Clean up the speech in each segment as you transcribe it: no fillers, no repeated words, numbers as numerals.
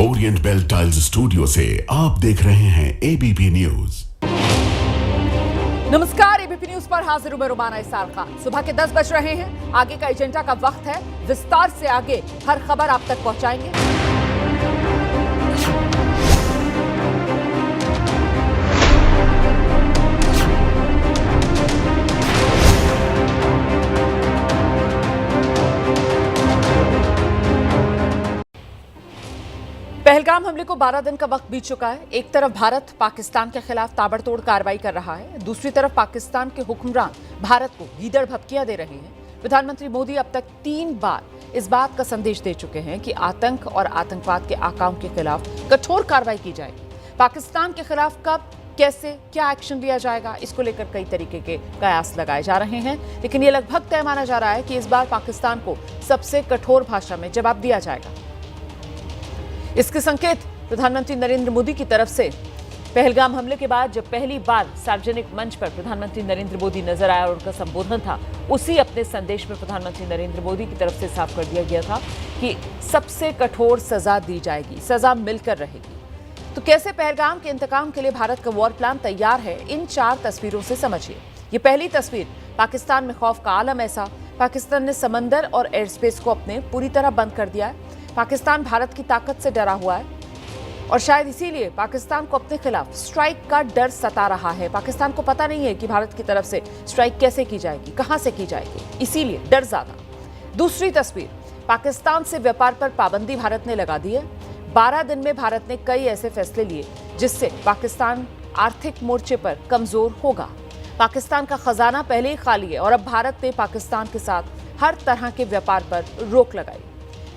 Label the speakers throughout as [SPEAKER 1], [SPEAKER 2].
[SPEAKER 1] Orient bell tiles studio से आप देख रहे हैं एबीपी न्यूज।
[SPEAKER 2] नमस्कार, एबीपी न्यूज पर हाजिर हूं मैं रुमाना इसार खान। सुबह के 10 बज रहे हैं। आगे का एजेंडा का वक्त है। विस्तार से आगे हर खबर आप तक पहुंचाएंगे। पहलगाम हमले को 12 दिन का वक्त बीत चुका है। एक तरफ भारत पाकिस्तान के खिलाफ ताबड़तोड़ कार्रवाई कर रहा है, दूसरी तरफ पाकिस्तान के हुक्मरान भारत को गीदड़ भपकियां दे रहे हैं। प्रधानमंत्री मोदी अब तक 3 बार इस बात का संदेश दे चुके हैं कि आतंक और आतंकवाद के आकाओं के खिलाफ कठोर कार्रवाई की जाएगी। पाकिस्तान के खिलाफ कब, कैसे, क्या एक्शन लिया जाएगा, इसको लेकर कई तरीके के कयास लगाए जा रहे हैं, लेकिन ये लगभग तय माना जा रहा है कि इस बार पाकिस्तान को सबसे कठोर भाषा में जवाब दिया जाएगा। इसके संकेत प्रधानमंत्री नरेंद्र मोदी की तरफ से पहलगाम हमले के बाद जब पहली बार सार्वजनिक मंच पर प्रधानमंत्री नरेंद्र मोदी नजर आया और उनका संबोधन था, उसी अपने संदेश में प्रधानमंत्री नरेंद्र मोदी की तरफ से साफ कर दिया गया था कि सबसे कठोर सजा दी जाएगी, सजा मिलकर रहेगी। तो कैसे पहलगाम के इंतकाम के लिए भारत का वॉर प्लान तैयार है, इन 4 तस्वीरों से समझिए। ये पहली तस्वीर, पाकिस्तान में खौफ का आलम ऐसा, पाकिस्तान ने समंदर और एयर स्पेस को अपने पूरी तरह बंद कर दिया है। पाकिस्तान भारत की ताकत से डरा हुआ है और शायद इसीलिए पाकिस्तान को अपने खिलाफ स्ट्राइक का डर सता रहा है। पाकिस्तान को पता नहीं है कि भारत की तरफ से स्ट्राइक कैसे की जाएगी, कहां से की जाएगी, इसीलिए डर ज्यादा। दूसरी तस्वीर, पाकिस्तान से व्यापार पर पाबंदी भारत ने लगा दी है। 12 दिन में भारत ने कई ऐसे फैसले लिए जिससे पाकिस्तान आर्थिक मोर्चे पर कमजोर होगा। पाकिस्तान का खजाना पहले ही खाली है और अब भारत ने पाकिस्तान के साथ हर तरह के व्यापार पर रोक लगाई।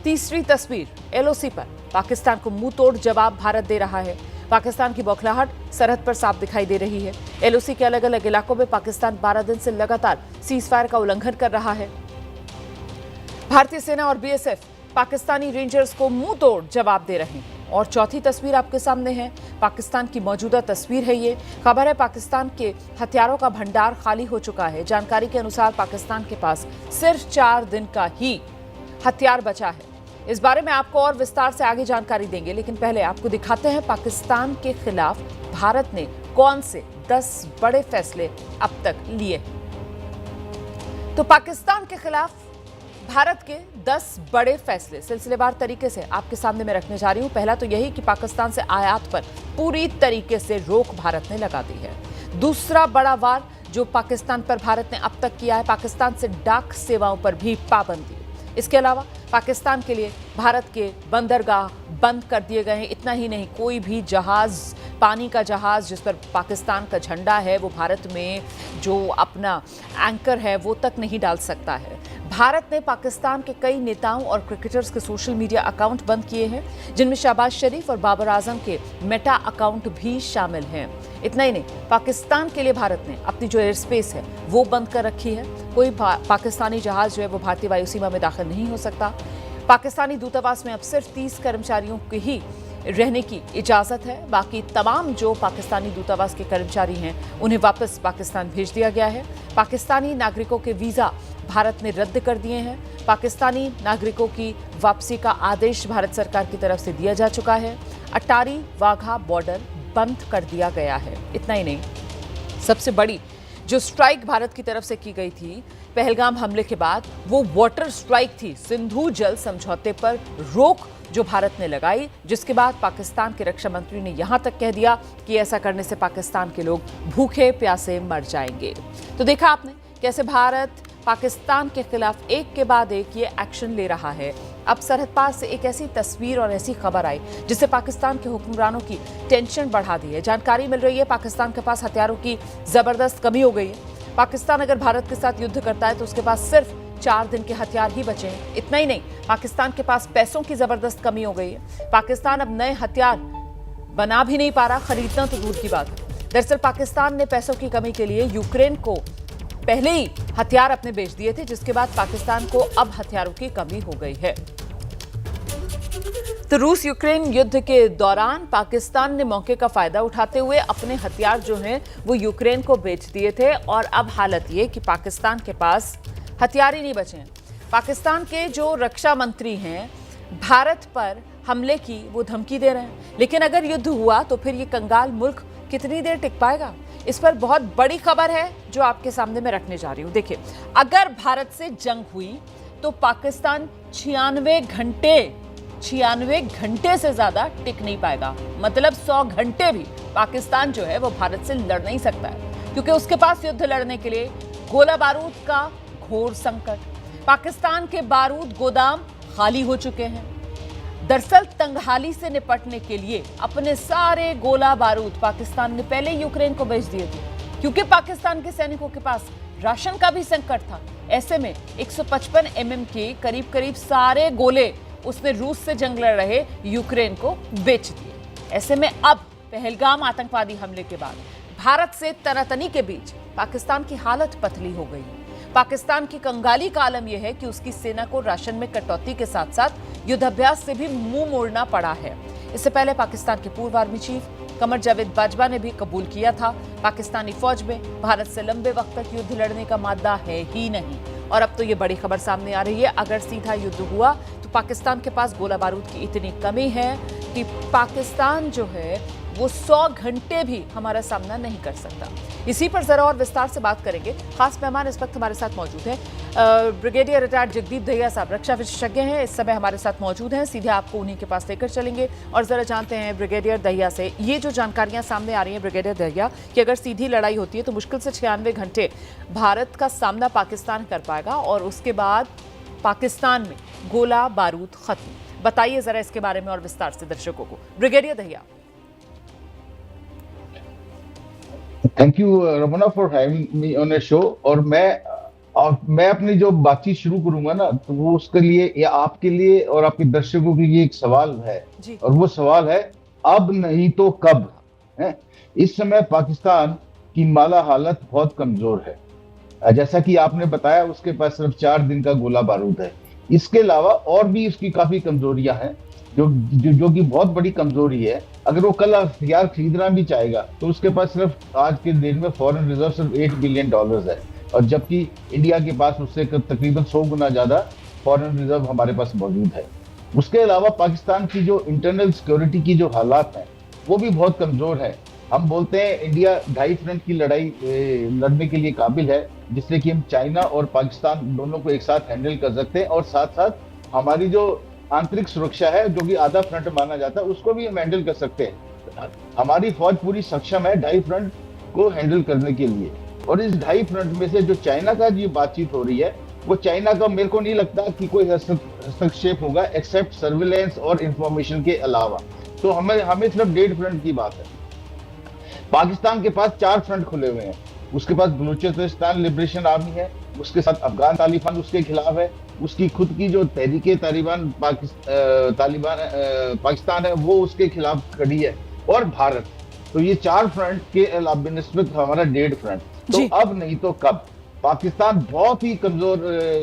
[SPEAKER 2] तीसरी तस्वीर, एलओसी पर पाकिस्तान को मुंह तोड़ जवाब भारत दे रहा है। पाकिस्तान की बौखलाहट सरहद पर साफ दिखाई दे रही है। एलओसी के अलग अलग इलाकों में पाकिस्तान 12 दिन से लगातार सीजफायर का उल्लंघन कर रहा है। भारतीय सेना और बीएसएफ पाकिस्तानी रेंजर्स को मुंह तोड़ जवाब दे रहे हैं। और चौथी तस्वीर आपके सामने है, पाकिस्तान की मौजूदा तस्वीर है। ये खबर है, पाकिस्तान के हथियारों का भंडार खाली हो चुका है। जानकारी के अनुसार पाकिस्तान के पास सिर्फ 4 दिन का ही हथियार बचा है। इस बारे में आपको और विस्तार से आगे जानकारी देंगे, लेकिन पहले आपको दिखाते हैं पाकिस्तान के खिलाफ भारत ने कौन से 10 बड़े फैसले अब तक लिए। तो पाकिस्तान के खिलाफ भारत के 10 बड़े फैसले सिलसिलेवार तरीके से आपके सामने मैं रखने जा रही हूं। पहला तो यही कि पाकिस्तान से आयात पर पूरी तरीके से रोक भारत ने लगा दी है। दूसरा बड़ा वार जो पाकिस्तान पर भारत ने अब तक किया है, पाकिस्तान से डाक सेवाओं पर भी पाबंदी। इसके अलावा पाकिस्तान के लिए भारत के बंदरगाह बंद कर दिए गए हैं। इतना ही नहीं, कोई भी जहाज, पानी का जहाज जिस पर पाकिस्तान का झंडा है, वो भारत में जो अपना एंकर है वो तक नहीं डाल सकता है। भारत ने पाकिस्तान के कई नेताओं और क्रिकेटर्स के सोशल मीडिया अकाउंट बंद किए हैं, जिनमें शहबाज शरीफ और बाबर आजम के मेटा अकाउंट भी शामिल हैं। इतना ही नहीं, पाकिस्तान के लिए भारत ने अपनी जो एयर स्पेस है वो बंद कर रखी है। कोई पाकिस्तानी जहाज जो है वो भारतीय वायु सीमा में दाखिल नहीं हो सकता। पाकिस्तानी दूतावास में अब सिर्फ 30 कर्मचारियों की ही रहने की इजाजत है। बाकी तमाम जो पाकिस्तानी दूतावास के कर्मचारी हैं उन्हें वापस पाकिस्तान भेज दिया गया है। पाकिस्तानी नागरिकों के वीजा भारत ने रद्द कर दिए हैं। पाकिस्तानी नागरिकों की वापसी का आदेश भारत सरकार की तरफ से दिया जा चुका है। अटारी वाघा बॉर्डर बंद कर दिया गया है। इतना ही नहीं, सबसे बड़ी जो स्ट्राइक भारत की तरफ से की गई थी पहलगाम हमले के बाद, वो वाटर स्ट्राइक थी। सिंधु जल समझौते पर रोक जो भारत ने लगाई, जिसके बाद पाकिस्तान के रक्षा मंत्री ने यहां तक कह दिया कि ऐसा करने से पाकिस्तान के लोग भूखे प्यासे मर जाएंगे। तो देखा आपने कैसे भारत पाकिस्तान के खिलाफ एक के बाद एक ये एक्शन ले रहा है। अब सरहद पार से एक ऐसी तस्वीर और ऐसी खबर आई जिससे पाकिस्तान के हुक्मरानों की टेंशन बढ़ा दी है। जानकारी मिल रही है पाकिस्तान के पास हथियारों की जबरदस्त कमी हो गई है। पाकिस्तान अगर भारत के साथ युद्ध करता है तो उसके पास सिर्फ 4 दिन के हथियार ही बचे हैं। इतना ही नहीं, पाकिस्तान के पास पैसों की जबरदस्त कमी हो गई है। पाकिस्तान अब नए हथियार बना भी नहीं पा रहा, खरीदना तो दूर की बात है। दरअसल पाकिस्तान ने पैसों की कमी के लिए यूक्रेन को पहले ही हथियार अपने बेच दिए थे, जिसके बाद पाकिस्तान को अब हथियारों की कमी हो गई है। तो रूस यूक्रेन युद्ध के दौरान पाकिस्तान ने मौके का फायदा उठाते हुए अपने हथियार जो हैं वो यूक्रेन को बेच दिए थे और अब हालत ये कि पाकिस्तान के पास हथियार ही नहीं बचे हैं। पाकिस्तान के जो रक्षा मंत्री हैं भारत पर हमले की वो धमकी दे रहे हैं। लेकिन अगर युद्ध हुआ तो फिर ये कंगाल मुल्क कितनी देर टिक पाएगा? इस पर बहुत बड़ी खबर है जो आपके सामने मैं रखने जा रही हूं। देखिए, अगर भारत से जंग हुई तो पाकिस्तान 96 घंटे से ज्यादा टिक नहीं पाएगा। मतलब 100 घंटे भी पाकिस्तान जो है वो भारत से लड़ नहीं सकता है, क्योंकि उसके पास युद्ध लड़ने के लिए गोला बारूद का घोर संकट। पाकिस्तान के बारूद गोदाम खाली हो चुके हैं। दरअसल तंगहाली से निपटने के लिए अपने सारे गोला बारूद पाकिस्तान ने पहले यूक्रेन को भेज दिए थे, क्योंकि पाकिस्तान के सैनिकों के पास राशन का भी संकट था। ऐसे में 155 mm के करीब करीब सारे गोले उसने रूस से जंग लड़ रहे यूक्रेन को बेच दिए। ऐसे में अब पहलगाम आतंकवादी हमले के बाद भारत से तनातनी के बीच पाकिस्तान की हालत पतली हो गई है। पाकिस्तान की कंगाली का आलम यह है कि उसकी सेना को राशन में कटौती के साथ साथ युद्धाभ्यास से भी मुंह मोड़ना पड़ा है। इससे पहले पाकिस्तान के पूर्व आर्मी चीफ कमर जावेद बाजवा ने भी कबूल किया था, पाकिस्तानी फौज में भारत से लंबे वक्त तक युद्ध लड़ने का मादा है ही नहीं। और अब तो ये बड़ी खबर सामने आ रही है, अगर सीधा युद्ध हुआ तो पाकिस्तान के पास गोला बारूद की इतनी कमी है कि पाकिस्तान जो है वो 100 घंटे भी हमारा सामना नहीं कर सकता। इसी पर जरा और विस्तार से बात करेंगे। खास मेहमान इस वक्त हमारे साथ मौजूद हैं, ब्रिगेडियर रिटायर्ड जगदीप दहिया साहब, रक्षा विशेषज्ञ हैं, इस समय हमारे साथ मौजूद हैं। सीधे आपको उन्हीं के पास लेकर चलेंगे और जरा जानते हैं ब्रिगेडियर दहिया से ये जो जानकारियां सामने आ रही हैं ब्रिगेडियर दहिया कि अगर सीधी लड़ाई होती है तो मुश्किल से 96 घंटे भारत का सामना पाकिस्तान कर पाएगा और उसके बाद पाकिस्तान में गोला बारूद खत्म। बताइए जरा इसके बारे में और विस्तार से दर्शकों को। Brigadier Dahiya.
[SPEAKER 3] Thank you Ramana for having me on a show. और मैं अपनी जो बातचीत शुरू करूंगा ना, तो वो उसके लिए या आपके लिए और आपके दर्शकों के लिए एक सवाल है जी। और वो सवाल है, अब नहीं तो कब है? इस समय पाकिस्तान की माला हालत बहुत कमजोर है। जैसा कि आपने बताया, उसके पास सिर्फ 4 दिन का गोला बारूद है। इसके अलावा और भी उसकी काफी कमजोरियां हैं, जो कि बहुत बड़ी कमजोरी है। अगर वो कल हथियार खरीदना भी चाहेगा तो उसके पास सिर्फ आज के दिन में फॉरेन रिजर्व सिर्फ $8 बिलियन है, और जबकि इंडिया के पास उससे तकरीबन 100 गुना ज्यादा फॉरेन रिजर्व हमारे पास मौजूद है। उसके अलावा पाकिस्तान की जो इंटरनल सिक्योरिटी की जो हालात हैं वो भी बहुत कमजोर है। हम बोलते हैं इंडिया 2.5 फ्रंट की लड़ाई लड़ने के लिए काबिल है, जिससे कि हम चाइना और पाकिस्तान दोनों को एक साथ हैंडल कर सकते हैं, और साथ साथ हमारी जो आंतरिक सुरक्षा है जो कि आधा फ्रंट माना जाता है उसको भी हम हैंडल कर सकते हैं। हमारी फौज पूरी सक्षम है 2.5 फ्रंट को हैंडल करने के लिए। और इस 2.5 फ्रंट में से जो चाइना का जो बातचीत हो रही है, वो चाइना का मेरे को नहीं लगता कि कोई हस्तक्षेप होगा एक्सेप्ट सर्विलेंस और इंफॉर्मेशन के अलावा। तो हमें सिर्फ 1.5 फ्रंट की बात है। पाकिस्तान के पास 4 फ्रंट खुले हुए हैं। उसके पास बलूचिस्तान लिबरेशन आर्मी है, उसके साथ अफगान तालिबान उसके खिलाफ है, उसकी खुद की जो तहरीके तालिबान पाकिस्तान है वो उसके खिलाफ खड़ी है, और भारत। तो ये 4 फ्रंट के अलावा निस्बत हमारा 1.5 फ्रंट। तो अब नहीं तो कब पाकिस्तान बहुत ही कमजोर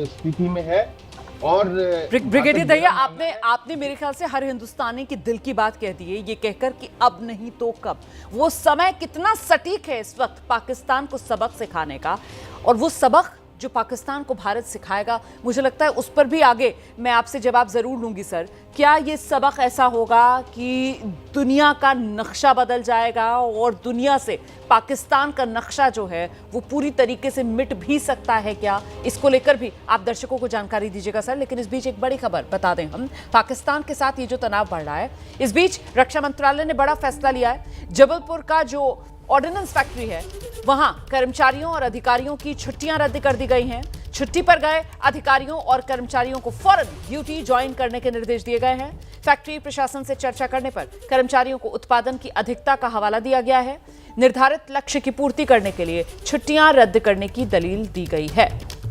[SPEAKER 3] स्थिति में है। और
[SPEAKER 2] ब्रिगेडियर दहिया, आपने मेरे ख्याल से हर हिंदुस्तानी की दिल की बात कह दी है ये कहकर कि अब नहीं तो कब। वो समय कितना सटीक है इस वक्त पाकिस्तान को सबक सिखाने का, और वो सबक जो पाकिस्तान को भारत सिखाएगा, मुझे लगता है उस पर भी आगे मैं आपसे जवाब जरूर लूंगी। सर, क्या ये सबक ऐसा होगा कि दुनिया का नक्शा बदल जाएगा और दुनिया से पाकिस्तान का नक्शा जो है वो पूरी तरीके से मिट भी सकता है क्या? इसको लेकर भी आप दर्शकों को जानकारी दीजिएगा सर। लेकिन इस बीच एक बड़ी खबर बता दें हम, पाकिस्तान के साथ ये जो तनाव बढ़ रहा है, इस बीच रक्षा मंत्रालय ने बड़ा फैसला लिया है। जबलपुर का जो ऑर्डिनेंस फैक्ट्री है वहां कर्मचारियों और अधिकारियों की छुट्टियां रद्द कर दी गई हैं। छुट्टी पर गए अधिकारियों और कर्मचारियों को फौरन ड्यूटी ज्वाइन करने के निर्देश दिए गए हैं। फैक्ट्री प्रशासन से चर्चा करने पर कर्मचारियों को उत्पादन की अधिकता का हवाला दिया गया है। निर्धारित लक्ष्य की पूर्ति करने के लिए छुट्टियां रद्द करने की दलील दी गई है।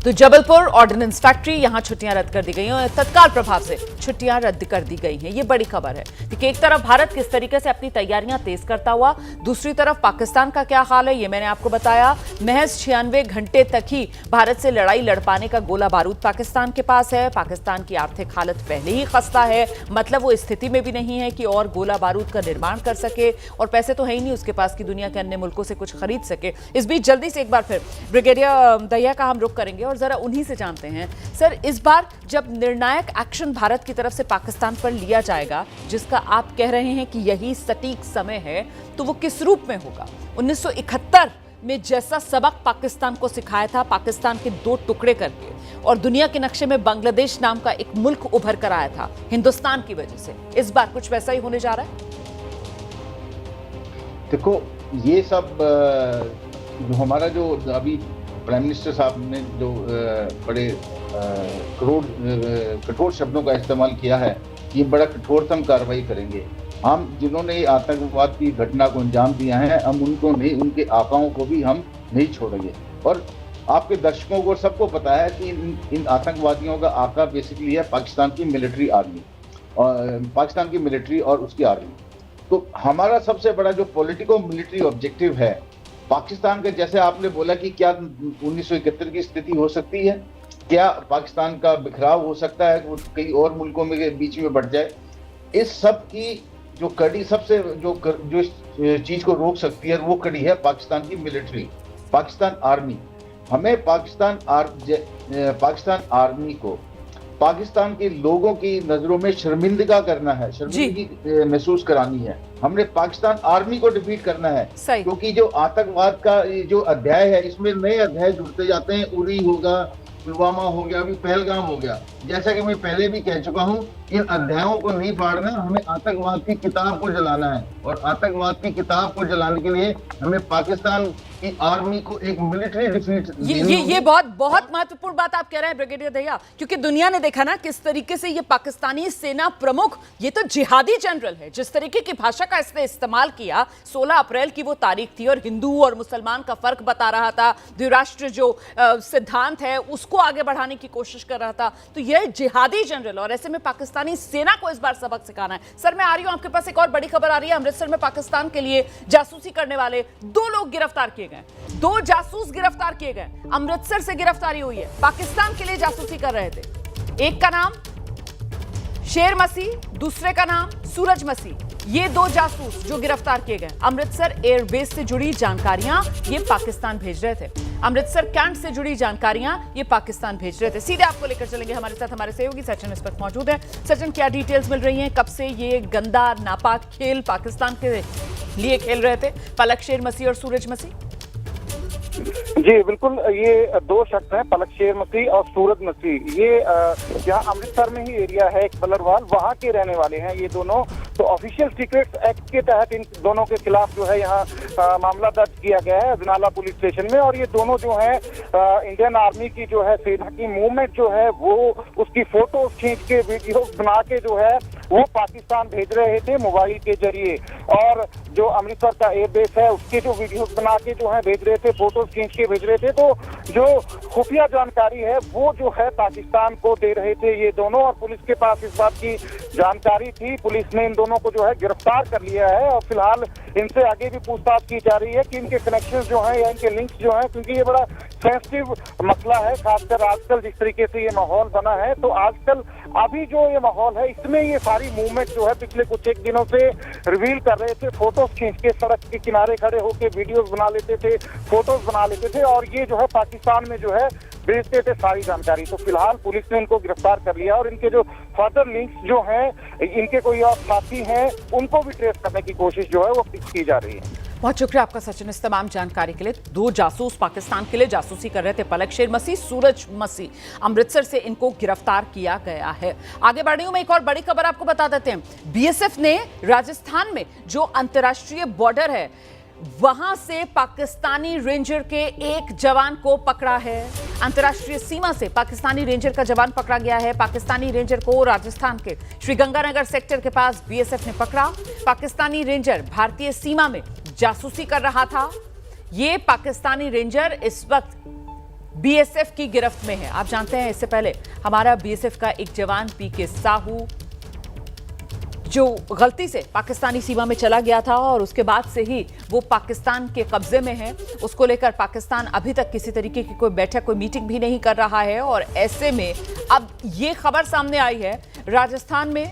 [SPEAKER 2] तो जबलपुर ऑर्डिनेंस फैक्ट्री, यहां छुट्टियां रद्द कर दी गई हैं और तत्काल प्रभाव से छुट्टियां रद्द कर दी गई हैं। ये बड़ी खबर है। देखिए, एक तरफ भारत किस तरीके से अपनी तैयारियां तेज करता हुआ, दूसरी तरफ पाकिस्तान का क्या हाल है ये मैंने आपको बताया। महज 96 घंटे तक ही भारत से लड़ाई लड़ पाने का गोला बारूद पाकिस्तान के पास है। पाकिस्तान की आर्थिक हालत पहले ही खस्ता है, मतलब वो स्थिति में भी नहीं है कि और गोला बारूद का निर्माण कर सके, और पैसे तो है ही नहीं उसके पास कि दुनिया के अन्य मुल्कों से कुछ खरीद सके। इस बीच जल्दी से एक बार फिर ब्रिगेडियर दहिया का हम रुख करेंगे और और जरा उन्हीं से जानते हैं। सर, इस बार जब निर्णायक एक्शन भारत की तरफ से पाकिस्तान पर लिया जाएगा, जिसका आप कह रहे हैं कि यही सटीक समय है, तो वो किस रूप में होगा? 1971 में जैसा सबक पाकिस्तान को सिखाया था, पाकिस्तान के दो टुकड़े करके, और दुनिया के नक्शे में बांग्लादेश नाम का एक मुल्क उभर कर आया था हिंदुस्तान की वजह से, इस बार कुछ वैसा ही होने जा रहा है?
[SPEAKER 3] देखो, ये सब जो हमारा जो अभी प्राइम मिनिस्टर साहब ने जो बड़े कठोर शब्दों का इस्तेमाल किया है, ये बड़ा कठोरतम कार्रवाई करेंगे। हम जिन्होंने आतंकवाद की घटना को अंजाम दिया है, हम उनको नहीं, उनके आकाओं को भी हम नहीं छोड़ेंगे। और आपके दर्शकों को सबको पता है कि इन आतंकवादियों का आका बेसिकली है पाकिस्तान की मिलिट्री आर्मी, और पाकिस्तान की मिलिट्री और उसकी आर्मी। तो हमारा सबसे बड़ा जो पॉलिटिको मिलिट्री ऑब्जेक्टिव है पाकिस्तान का, जैसे आपने बोला कि क्या 1971 की स्थिति हो सकती है, क्या पाकिस्तान का बिखराव हो सकता है, वो कई और मुल्कों में बीच में बढ़ जाए, इस सब की जो कड़ी सबसे जो इस चीज को रोक सकती है, वो कड़ी है पाकिस्तान की मिलिट्री, पाकिस्तान आर्मी। हमें पाकिस्तान आर्मी को पाकिस्तान के लोगों की नजरों में शर्मिंदगा करना है, शर्मिंदगी महसूस करानी है। हमने पाकिस्तान आर्मी को डिफीट करना है, क्योंकि जो आतंकवाद का जो अध्याय है, इसमें नए अध्याय जुड़ते जाते हैं। उरी होगा, पुलवामा हो गया, अभी पहलगाम हो गया। जैसा कि मैं पहले भी कह चुका हूं, इन अध्यायों को नहीं फाड़ना, हमें आतंकवाद की किताब को जलाना है, और आतंकवाद की किताब को जलाने के लिए हमें पाकिस्तान की आर्मी को एक मिलिट्री डिफीट।
[SPEAKER 2] ये बहुत महत्वपूर्ण बात आप कह रहे हैं ब्रिगेडियर दहिया, क्योंकि दुनिया ने देखा ना किस तरीके से ये पाकिस्तानी सेना प्रमुख, ये तो जिहादी जनरल है, जिस तरीके की भाषा का इसने इस्तेमाल किया। 16 अप्रैल की वो तारीख थी और हिंदू और मुसलमान का फर्क बता रहा था, द्विराष्ट्र जो सिद्धांत है उसको आगे बढ़ाने की कोशिश कर रहा था। तो यह जिहादी जनरल, और ऐसे में पाकिस्तानी सेना को इस बार सबक सिखाना है। सर, मैं आ रही हूं आपके पास, एक और बड़ी खबर आ रही है। अमृतसर में पाकिस्तान के लिए जासूसी करने वाले 2 लोग गिरफ्तार किए गए, 2 जासूस गिरफ्तार किए गए। अमृतसर से गिरफ्तारी हुई है, पाकिस्तान के लिए जासूसी कर रहे थे। एक का नाम शेर मसीह, दूसरे का नाम सूरज मसीह। ये 2 जासूस जो गिरफ्तार किए गए, अमृतसर एयरबेस से जुड़ी जानकारियां ये पाकिस्तान भेज रहे थे, अमृतसर कैंट से जुड़ी जानकारियां ये पाकिस्तान भेज रहे थे। सीधे आपको लेकर चलेंगे, हमारे साथ हमारे सहयोगी सचिन इस वक्त मौजूद है। सचिन, क्या डिटेल्स मिल रही हैं? कब से ये गंदा नापाक खेल पाकिस्तान के लिए खेल रहे थे पलक शेर मसीह और सूरज मसीह?
[SPEAKER 4] जी बिल्कुल, ये 2 शख्स हैं, पलक शेर मसीह और सूरज मसीह। ये यहाँ अमृतसर में ही एरिया है एक बलरवाल, वहाँ के रहने वाले हैं ये दोनों। तो ऑफिशियल सीक्रेट्स एक्ट के तहत इन दोनों के खिलाफ जो है यहाँ मामला दर्ज किया गया है अजनाला पुलिस स्टेशन में। और ये दोनों जो है इंडियन आर्मी की जो है सेना की मूवमेंट जो है वो उसकी फोटो खींच के वीडियो बना के जो है वो पाकिस्तान भेज रहे थे मोबाइल के जरिए। और जो अमृतसर का एयरबेस है उसके जो वीडियो बना के जो है भेज रहे थे, फोटोज खींच के भेज रहे थे। तो जो खुफिया जानकारी है वो जो है पाकिस्तान को दे रहे थे ये दोनों, और पुलिस के पास इस बात की जानकारी थी। पुलिस ने इन दोनों को जो है गिरफ्तार कर लिया है और फिलहाल इनसे आगे भी पूछताछ की जा रही है कि इनके कनेक्शन जो है या इनके लिंक्स जो है, क्योंकि ये बड़ा सेंसिटिव मसला है, खासकर आजकल जिस तरीके से ये माहौल बना है। तो आजकल अभी जो ये माहौल है इसमें ये सारी मूवमेंट जो है पिछले कुछ एक दिनों से रिवील कर रहे थे। फोटोज खींच के सड़क के किनारे खड़े होकर वीडियोस बना लेते थे, फोटोज बना लेते थे, और ये जो है पाकिस्तान में जो है भेजते थे सारी जानकारी। तो फिलहाल पुलिस ने इनको गिरफ्तार कर लिया और इनके जो फर्दर लिंक्स जो हैं, इनके कोई और साथी हैं, उनको भी ट्रेस करने की कोशिश जो है वो की जा रही है।
[SPEAKER 2] बहुत शुक्रिया आपका सचिन इस तमाम जानकारी के लिए। 2 जासूस पाकिस्तान के लिए जासूसी कर रहे थे, पलक शेर मसीह, सूरज मसीह। अमृतसर से इनको गिरफ्तार किया गया है। आगे बढ़ रही हूं मैं, एक और बड़ी खबर आपको बता देते हैं। बीएसएफ ने राजस्थान में जो अंतर्राष्ट्रीय बॉर्डर है वहां से पाकिस्तानी रेंजर के एक जवान को पकड़ा है। अंतर्राष्ट्रीय सीमा से पाकिस्तानी रेंजर का जवान पकड़ा गया है। पाकिस्तानी रेंजर को राजस्थान के श्रीगंगानगर सेक्टर के पास बीएसएफ ने पकड़ा। पाकिस्तानी रेंजर भारतीय सीमा में जासूसी कर रहा था। यह पाकिस्तानी रेंजर इस वक्त बीएसएफ की गिरफ्त में है। आप जानते हैं इससे पहले हमारा बीएसएफ का एक जवान पीके साहू जो गलती से पाकिस्तानी सीमा में चला गया था और उसके बाद से ही वो पाकिस्तान के कब्जे में है। उसको लेकर पाकिस्तान अभी तक किसी तरीके की कोई बैठक, कोई मीटिंग भी नहीं कर रहा है। और ऐसे में अब ये खबर सामने आई है, राजस्थान में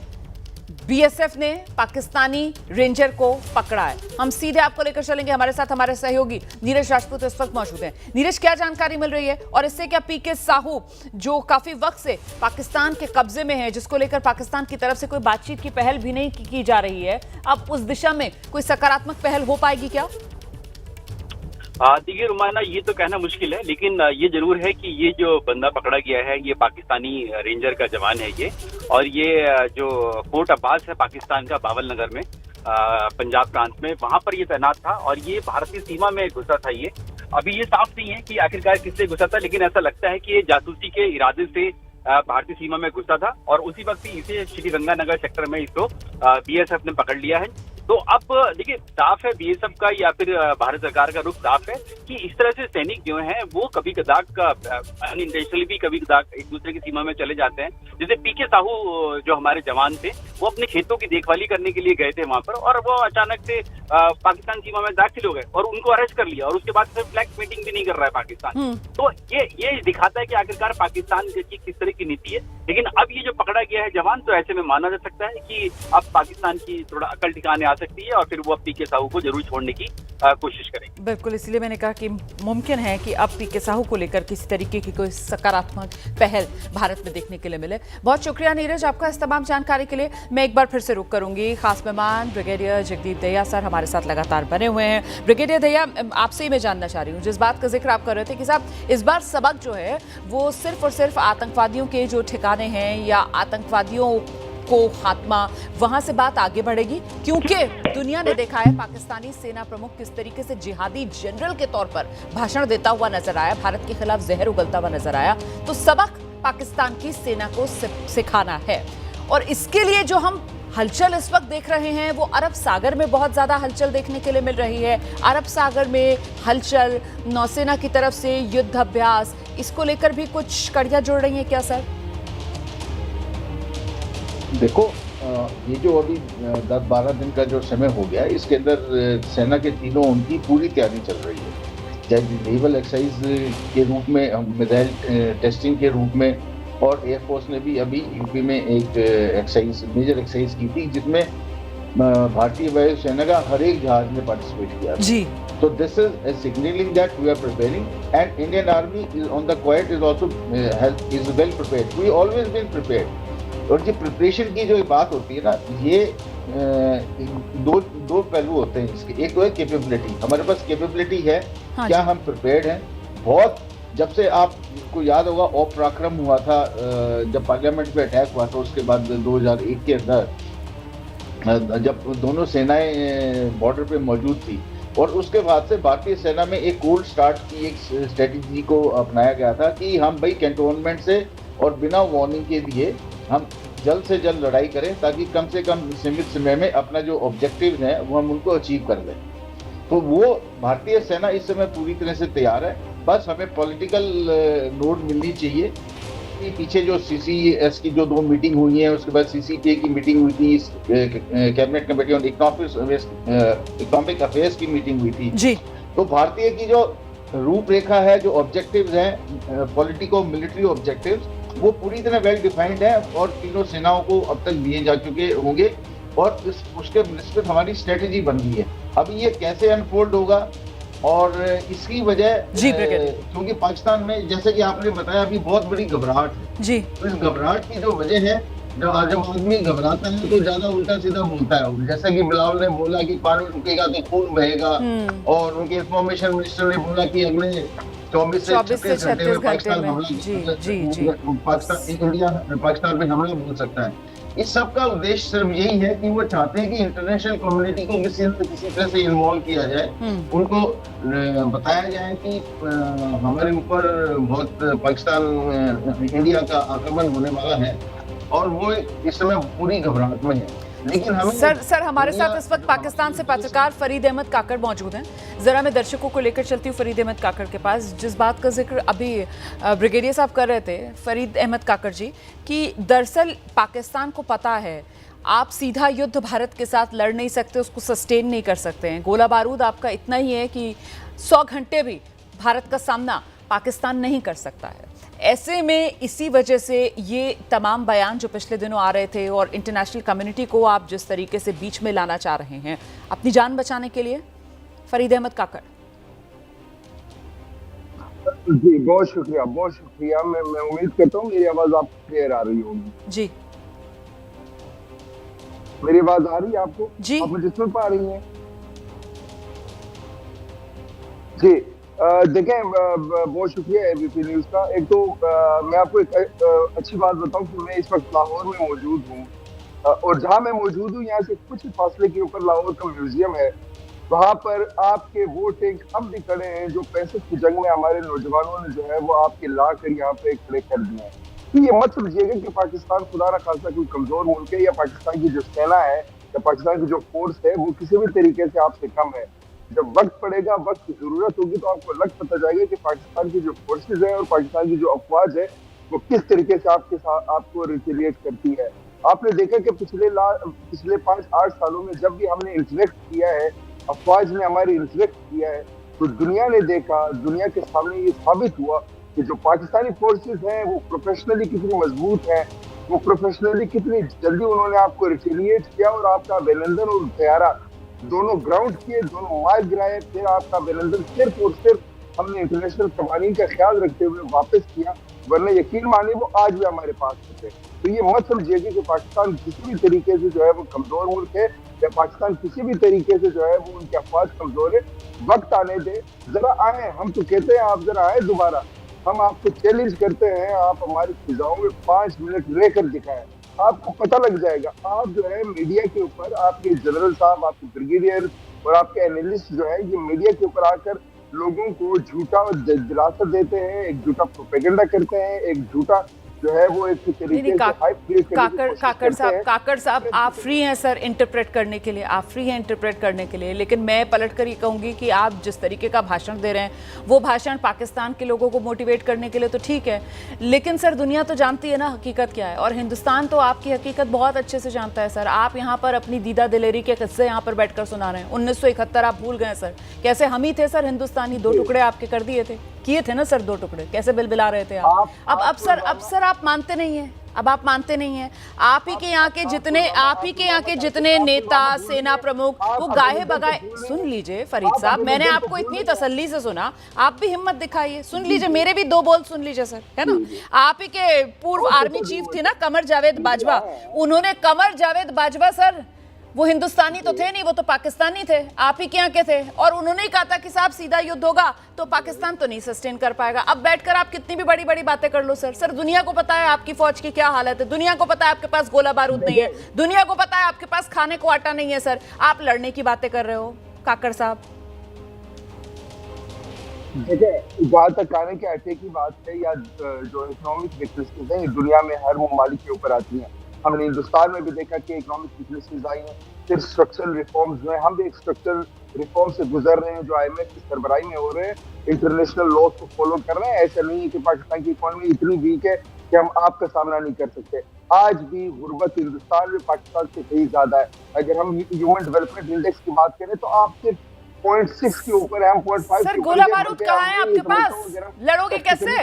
[SPEAKER 2] बीएसएफ ने पाकिस्तानी रेंजर को पकड़ा है। हम सीधे आपको लेकर चलेंगे, हमारे साथ हमारे सहयोगी नीरज राजपूत इस वक्त मौजूद हैं। नीरज, क्या जानकारी मिल रही है और इससे क्या पीके साहू जो काफी वक्त से पाकिस्तान के कब्जे में है, जिसको लेकर पाकिस्तान की तरफ से कोई बातचीत की पहल भी नहीं की जा रही है, अब उस दिशा में कोई सकारात्मक पहल हो पाएगी क्या?
[SPEAKER 5] देखिए रुमाना, ये तो कहना मुश्किल है, लेकिन ये जरूर है कि ये जो बंदा पकड़ा गया है ये पाकिस्तानी रेंजर का जवान है ये, और ये जो फोर्ट अब्बास है पाकिस्तान का बावल नगर में पंजाब प्रांत में, वहां पर ये तैनात था और ये भारतीय सीमा में घुसा था। ये अभी ये साफ नहीं है कि आखिरकार किससे घुसा था, लेकिन ऐसा लगता है कि ये जासूसी के इरादे से भारतीय सीमा में घुसा था और उसी वक्त ही इसे श्री गंगानगर सेक्टर में इसको बीएसएफ ने पकड़ लिया है। तो अब देखिए, साफ है बीएसएफ का या फिर भारत सरकार का रुख साफ है कि इस तरह से सैनिक जो हैं वो कभी कदाक अनइंटेंशनली भी कभी कदाक एक दूसरे की सीमा में चले जाते हैं। जैसे पीके साहू जो हमारे जवान थे, वो अपने खेतों की देखभाली करने के लिए गए थे वहां पर और वो अचानक से पाकिस्तान सीमा में दाखिल हो गए और उनको अरेस्ट कर लिया और उसके बाद फिर फ्लैग मीटिंग भी नहीं कर रहा है पाकिस्तान। तो ये दिखाता है कि आखिरकार पाकिस्तान की किस तरह की नीति है। लेकिन अब ये जो पकड़ा गया है जवान, तो ऐसे में माना जा सकता है कि अब पाकिस्तान की थोड़ा अकल ठिकाने आ सकती है और फिर वो अब पीके साहू को जरूर छोड़ने की कोशिश करेंगे।
[SPEAKER 2] बिल्कुल, इसलिए मैंने कहा कि मुमकिन है कि अब पीके साहू को लेकर किसी तरीके की कोई सकारात्मक पहल भारत में देखने के लिए मिले। बहुत शुक्रिया नीरज आपका इस तमाम जानकारी के लिए। मैं एक बार फिर से रुक करूंगी। खास मेहमान ब्रिगेडियर जगदीप दहिया सर हमारे साथ लगातार बने हुए हैं। ब्रिगेडियर दहिया, आपसे ही मैं जानना चाह रही हूँ, जिस बात का जिक्र आप कर रहे थे कि साहब इस बार सबक जो है वो सिर्फ और सिर्फ आतंकवादियों के जो ठिकाने हैं या आतंकवादियों को खात्मा, वहां से बात आगे बढ़ेगी, क्योंकि दुनिया ने देखा है पाकिस्तानी सेना प्रमुख किस तरीके से जिहादी जनरल के तौर पर भाषण देता हुआ नजर आया, भारत के खिलाफ जहर उगलता हुआ नजर आया। तो सबक पाकिस्तान की सेना को सिखाना है और इसके लिए जो हम हलचल इस वक्त देख रहे हैं वो अरब सागर में बहुत ज्यादा हलचल देखने के लिए मिल रही है। अरब सागर में हलचल, नौसेना की तरफ से युद्ध अभ्यास, इसको लेकर भी कुछ कड़ियां जुड़ रही हैं क्या सर?
[SPEAKER 3] देखो, ये जो अभी 10-12 दिन का जो समय हो गया, इसके अंदर सेना के तीनों उनकी पूरी तैयारी चल रही है, चाहे नेवल एक्सरसाइज के रूप में, मिसाइल टेस्टिंग के रूप में, और एयरफोर्स ने भी अभी यूपी में एक एक्सरसाइज, मेजर एक्सरसाइज की थी जिसमें भारतीय वायुसेना का हर एक जहाज ने पार्टिसिपेट किया जी। तो this is signalling that we are preparing and Indian army is on the quite is also is well prepared. We always been prepared. और ये प्रिपरेशन की जो बात होती है ना, ये दो पहलू होते हैं इसके। एक तो है कैपेबिलिटी, हमारे पास कैपेबिलिटी है, हाँ क्या हम प्रिपेयर्ड हैं। बहुत जब से आपको याद होगा पराक्रम हुआ था, जब पार्लियामेंट पे अटैक हुआ था, उसके बाद 2001 के अंदर जब दोनों सेनाएं बॉर्डर पे मौजूद थी, और उसके बाद से भारतीय सेना में एक कोल्ड स्टार्ट की एक स्ट्रेटेजी को अपनाया गया था कि हम भाई कैंटोनमेंट से और बिना वार्निंग के लिए हम जल्द से जल्द लड़ाई करें, ताकि कम से कम सीमित समय में अपना जो ऑब्जेक्टिव हैं वो हम उनको अचीव कर लें। तो वो भारतीय सेना इस समय पूरी तरह से तैयार है। बस हमें पॉलिटिकल नोट मिलनी चाहिए। पीछे जो CCS की जो 2 मीटिंग हुई है, उसके बाद CCTA की मीटिंग हुई थी, cabinet committee on economic affairs की मीटिंग हुई थी जी। तो भारतीय की जो रूपरेखा है, जो ऑब्जेक्टिव्स हैं, पॉलिटिको मिलिट्री ऑब्जेक्टिव्स, वो पूरी तरह वेल डिफाइंड है और तीनों सेनाओं को अब तक दिए जा चुके होंगे और उसके निश्चित हमारी स्ट्रेटेजी बन गई है। अब ये कैसे अनफोल्ड होगा, और इसकी वजह क्योंकि पाकिस्तान में, जैसे कि आपने बताया, अभी बहुत बड़ी घबराहट है जी। तो इस घबराहट की जो वजह है, जब आदमी घबराता है तो ज्यादा उल्टा सीधा बोलता है। जैसे कि बिलावल ने बोला कि पानी रुकेगा तो खून बहेगा, और उनके इंफॉर्मेशन मिनिस्टर ने बोला कि अगले 24 से 36 घंटे में पाकिस्तान पे हमला बोल सकता है। इस सब का उद्देश्य सिर्फ यही है कि वो चाहते हैं कि इंटरनेशनल कम्युनिटी को किसी तरह से इन्वॉल्व किया जाए, उनको बताया जाए कि हमारे ऊपर बहुत पाकिस्तान, इंडिया का आक्रमण होने वाला है, और वो इस समय पूरी घबराहट में है। लेकिन
[SPEAKER 2] सर हमारे साथ इस वक्त पाकिस्तान से पत्रकार फरीद अहमद काकड़ मौजूद हैं। जरा मैं दर्शकों को लेकर चलती हूँ फरीद अहमद काकड़ के पास, जिस बात का जिक्र अभी ब्रिगेडियर साहब कर रहे थे, फरीद अहमद काकड़ जी, कि दरअसल पाकिस्तान को पता है आप सीधा युद्ध भारत के साथ लड़ नहीं सकते, उसको सस्टेन नहीं कर सकते हैं। गोला बारूद आपका इतना ही है कि 100 घंटे भी भारत का सामना पाकिस्तान नहीं कर सकता है। ऐसे में इसी वजह से ये तमाम बयान जो पिछले दिनों आ रहे थे और इंटरनेशनल कम्युनिटी को आप जिस तरीके से बीच में लाना चाह रहे हैं अपनी जान बचाने के लिए, फरीद अहमद काकड़।
[SPEAKER 6] जी बहुत शुक्रिया, बहुत शुक्रिया। मैं उम्मीद करता हूँ मेरी आवाज आपको क्लियर आ रही होगी।
[SPEAKER 2] जी,
[SPEAKER 6] मेरी आवाज आ रही है आपको?
[SPEAKER 2] जी,
[SPEAKER 6] आप मुझे सुन पा रही हैं? जी देखें, बहुत शुक्रिया एबीपी न्यूज का। एक तो मैं आपको एक अच्छी बात बताऊं कि मैं इस वक्त लाहौर में मौजूद हूँ और जहां मैं मौजूद हूँ यहाँ से कुछ फासले के ऊपर लाहौर का म्यूजियम है। वहां पर आपके वो टैंक हम भी खड़े हैं जो 65 की जंग में हमारे नौजवानों ने जो है वो आपके ला कर यहाँ पे खड़े कर दिए हैं। तो ये मत समझिएगा कि पाकिस्तान खुदा ना खासा कोई कमजोर मुल्क है या पाकिस्तान की जो सेना है या पाकिस्तान की जो फोर्स है वो किसी भी तरीके से आपसे कम है। जब वक्त पड़ेगा, वक्त की जरूरत होगी तो आपको लग पता जाएगा कि पाकिस्तान की जो फोर्सेज है और पाकिस्तान की जो अफवाज है वो किस तरीके से आपके साथ आपको रिटेलिएट करती है। आपने देखा कि पिछले 5-8 सालों में जब भी हमने इंटरेक्ट किया है, अफवाज ने हमारी इंटरेक्ट किया है, तो दुनिया ने देखा, दुनिया के सामने ये साबित हुआ कि जो पाकिस्तानी फोर्सेज हैं वो प्रोफेशनली कितनी मजबूत हैं, वो प्रोफेशनली कितनी जल्दी उन्होंने आपको रिटेलिएट किया और आपका अभिनंदन और तैयारा दोनों ग्राउंड किए, दोनों मार गिराए। फिर आपका अभिनंदन सिर्फ और सिर्फ हमने इंटरनेशनल कवानीन का ख्याल रखते हुए वापस किया, वरना यकीन मानिए वो आज भी हमारे पास होते। तो ये मत समझिएगा कि पाकिस्तान किसी भी तरीके से जो है वो कमजोर मुल्क है या पाकिस्तान किसी भी तरीके से जो है वो उनके अफवाज कमजोर है। वक्त आने दे, जरा आए, हम तो कहते हैं आप जरा आए दोबारा, हम आपको चैलेंज करते हैं, आप हमारी फिजाओं में 5 मिनट रहकर दिखाएं, आपको पता लग जाएगा। आप जो है मीडिया के ऊपर, आपके जनरल साहब, आपके ब्रिगेडियर और आपके एनालिस्ट जो है ये मीडिया के ऊपर आकर लोगों को झूठा दिलासा देते हैं, एक झूठा प्रोपेगेंडा करते हैं, एक झूठा जो है वो एक तरीके से हाइप क्रिएट करने की कोशिश करते हैं।
[SPEAKER 2] काकड़ साहब आप फ्री हैं सर इंटरप्रेट करने के लिए, आप फ्री हैं इंटरप्रेट करने के लिए, लेकिन मैं पलट कर ये कहूँगी कि आप जिस तरीके का भाषण दे रहे हैं वो भाषण पाकिस्तान के लोगों को मोटिवेट करने के लिए तो ठीक है, लेकिन सर दुनिया तो जानती है ना हकीकत क्या है, और हिंदुस्तान तो आपकी हकीकत बहुत अच्छे से जानता है सर। आप यहाँ पर अपनी दीदा दिलेरी के किस्से यहाँ पर बैठकर सुना रहे हैं। 1971 आप भूल गए सर, कैसे हम ही थे सर हिंदुस्तानी, 2 टुकड़े आपके कर दिए थे, किए थे ना सर 2 टुकड़े, कैसे बिलबिला रहे थे आप। अब सर आप मानते नहीं हैं, अब आप मानते नहीं हैं। आप ही के यहाँ के जितने नेता, सेना प्रमुख वो गाहे बगाए, सुन लीजिए फरीद साहब, मैंने आपको इतनी तसल्ली से सुना, आप भी हिम्मत दिखाइए, सुन लीजिए मेरे भी 2 बोल सुन लीजिए सर, है ना। आप ही के पूर्व आर्मी चीफ थे ना कमर जावेद बाजवा, उन्होंने कमर जावेद बाजवा सर वो हिंदुस्तानी तो थे नहीं, वो तो पाकिस्तानी थे, आप ही के यहाँ के थे, और उन्होंने ही कहा था कि साहब सीधा युद्ध होगा तो पाकिस्तान तो नहीं सस्टेन कर पाएगा। अब बैठकर आप कितनी भी बड़ी बड़ी बातें कर लो सर दुनिया को पता है आपकी फौज की क्या हालत है, दुनिया को पता है आपके पास गोला बारूद नहीं है, दुनिया को पता है आपके पास खाने को आटा नहीं है सर, आप लड़ने की बातें कर रहे हो काकड़ साहब।
[SPEAKER 6] देखिए, जहाँ तक खाने के आटे की बात है या जो इकोनॉमिक वीकनेसेस हैं दुनिया में हर ममालिक के ऊपर आती हैं। हमने हिंदुस्तान में भी देखा कि इकोनॉमिक वीकनेसेस आई हैं, फिर स्ट्रक्चरल रिफॉर्म्स जो है, हम भी एक स्ट्रक्चरल रिफॉर्म से गुजर रहे हैं जो IMF की सरबराही में हो रहे हैं, इंटरनेशनल लॉ को फॉलो कर रहे हैं। ऐसा नहीं है कि पाकिस्तान की इकोनॉमी इतनी वीक है कि हम आपका सामना नहीं कर सकते। आज भी गुर्बत हिंदुस्तान में पाकिस्तान से कहीं ज्यादा है। अगर हम ह्यूमन डेवलपमेंट इंडेक्स की बात करें तो आप सिर्फ 0.6 के ऊपर है, हम 0.5
[SPEAKER 2] सर गोला बारूद कहाँ है आपके पास, लड़ोगे कैसे?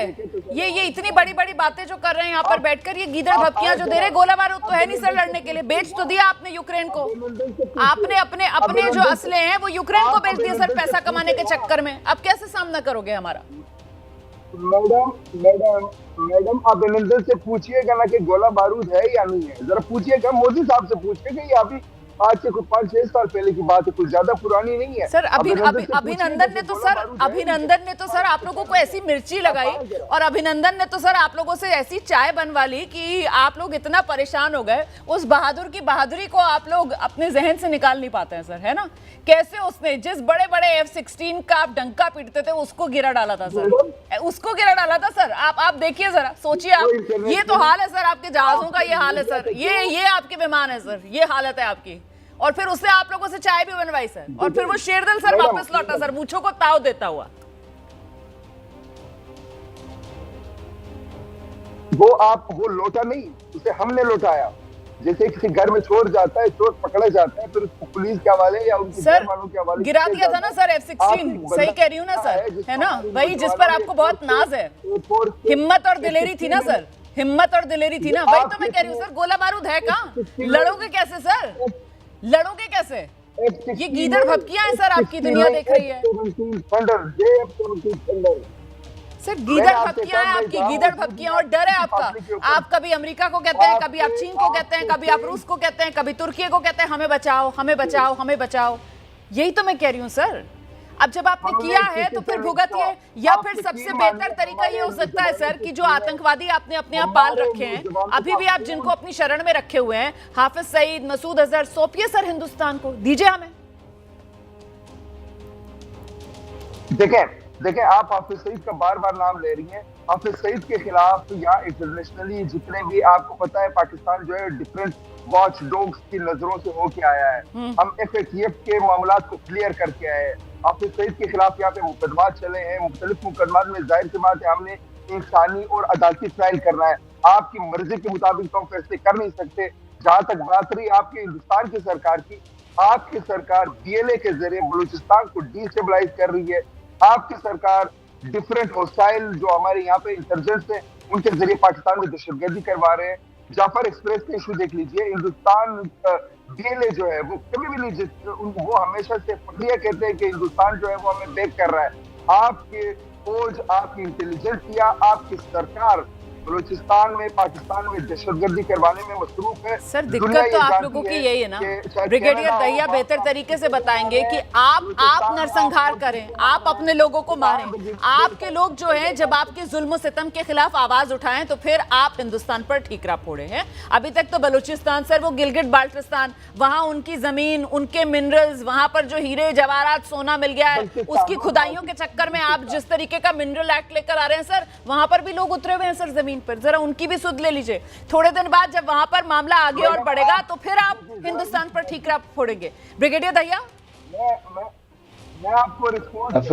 [SPEAKER 2] ये इतनी बड़ी बड़ी बातें जो कर रहे हैं यहाँ पर बैठकर, ये गीदड़ धमकियां जो दे रहे, गोला बारूद तो है नहीं सर लड़ने के लिए, बेच तो दिया आपने यूक्रेन को, आपने अपने जो असले हैं वो यूक्रेन को बेच दिए सर पैसा कमाने के चक्कर में। अब कैसे सामना करोगे हमारा?
[SPEAKER 6] मैडम अभिनंदन से पूछिएगा ना कि गोला बारूद है या नहीं है, जरा पूछिएगा, मोदी साहब से पूछिएगा, ये अभी आज से कुछ 5-6 साल पहले की बात है, कुछ ज्यादा पुरानी नहीं है
[SPEAKER 2] सर। अभिनंदन ने तो सर आप लोगों को ऐसी मिर्ची लगाई, और अभिनंदन ने तो सर आप लोगों से ऐसी चाय बनवा ली कि आप लोग इतना परेशान हो गए, उस बहादुर की बहादुरी को आप लोग अपने जहन से निकाल नहीं पाते हैं सर, है ना। कैसे उसने जिस बड़े बड़े F-16 का आप डंका पीटते थे उसको गिरा डाला था सर, उसको गिरा डाला था सर। आप देखिए जरा, सोचिए आप, ये तो हाल है सर आपके जहाजों का, ये हाल है सर, ये आपके विमान है सर, ये हालत है आपकी। और फिर उससे आप लोगों से चाय भी बनवाई सर, और फिर वो शेरदल सर वापस लौटा सर मूंछों को ताव देता हुआ।
[SPEAKER 6] वो लौटा नहीं, उसे हमने लौटाया। जैसे किसी घर में चोर जाता है, चोर पकड़ा जाता है, फिर उसको पुलिस के हवाले या उनके घर वालों के हवाले
[SPEAKER 2] गिरा दिया था ना सर F-16, सही कह रही हूँ ना सर, है ना, वही जिस पर आपको बहुत नाज है, हिम्मत और दिलेरी थी ना सर, हिम्मत और दिलेरी थी ना, वही तो मैं कह रही हूँ सर। गोला बारूद है कहाँ, लड़ोगे कैसे सर, लड़ोगे कैसे? ये गीदड़ भपकियां हैं सर, आपकी दुनिया देख रही है सर, गीदड़ भपकियां हैं आपकी, गीदड़ भपकियां, और डर है आपका। आप कभी अमेरिका को कहते हैं, कभी आप चीन को कहते हैं, कभी आप रूस को कहते हैं, कभी तुर्की को कहते हैं हमें बचाओ, हमें बचाओ, हमें बचाओ। यही तो मैं कह रही हूँ सर। अब जब आपने किया है तो फिर भुगतिए, या फिर सबसे बेहतर तरीका ये हो सकता है सर कि जो आतंकवादी आपने अपने आप पाल रखे हैं, अभी भी आप जिनको अपनी शरण में रखे हुए हैं, हाफिज सईद, मसूद अजहर, सौंपिए सर हिंदुस्तान को, दीजिए हमें।
[SPEAKER 6] देखें आप हाफिज सईद का बार बार नाम ले रही हैं। हाफिज सईद के खिलाफ या इंटरनेशनली जितने भी, आपको पता है पाकिस्तान जो है डिफरेंट वॉच डॉग्स की नजरों से होके आया है। हम FATF के मामला को क्लियर करके आए हैं। हाफिज सईद के खिलाफ यहाँ पे मुकदमा चले हैं, मुख्तलिफ मुकदमा में जाहिर सी बात है हमने इंसानी और अदालती ट्रायल करना है। आपकी मर्जी के मुताबिक तो हम फैसले कर नहीं सकते। जहां तक बात रही आपके हिंदुस्तान की सरकार की, आपकी सरकार BLA के जरिए बलूचिस्तान को डिस्टेबलाइज कर रही है। आपकी सरकार डिफरेंट होस्टाइल जो हमारे यहाँ पे इंसर्जेंट्स हैं उनके जरिए पाकिस्तान में दहशतगर्दी करवा रहे हैं। जाफर एक्सप्रेस का इशू देख लीजिए, हिंदुस्तान BLA जो है वो कभी भी नहीं, वो हमेशा से प्रक्रिया कहते हैं कि हिंदुस्तान जो है वो हमें बैक कर रहा है। आपके फौज, आपकी इंटेलिजेंस या आपकी सरकार बलूचिस्तान में, पाकिस्तान में दहशतगर्दी करवाने में मसरूफ है।
[SPEAKER 2] सर दिक्कत तो आप लोगों की यही है ना, ब्रिगेडियर दहिया बेहतर तरीके से बताएंगे कि आप नरसंहार करें, आप अपने लोगों को मारें, आपके लोग जो हैं जब आपके जुल्म सितम के खिलाफ आवाज उठाएं तो फिर आप हिंदुस्तान पर ठीकरा फोड़े हैं। अभी तक तो बलूचिस्तान सर, वो गिलगिट बाल्टिस्तान, वहां उनकी जमीन, उनके मिनरल्स, वहां पर जो हीरे जवाहरात सोना मिल गया है, उसकी खुदाइयों के चक्कर में आप जिस तरीके का मिनरल एक्ट लेकर आ रहे हैं सर, वहां पर भी लोग उतरे हुए हैं सर जमीन पर, जरा उनकी भी सुध ले लीजिए। थोड़े दिन बाद जब वहां पर मामला आगे और बढ़ेगा तो फिर आप हिंदुस्तान पर ठीकरा फोड़ेंगे। ब्रिगेडियर दहिया,
[SPEAKER 6] मैं आपको रिस्पॉन्स,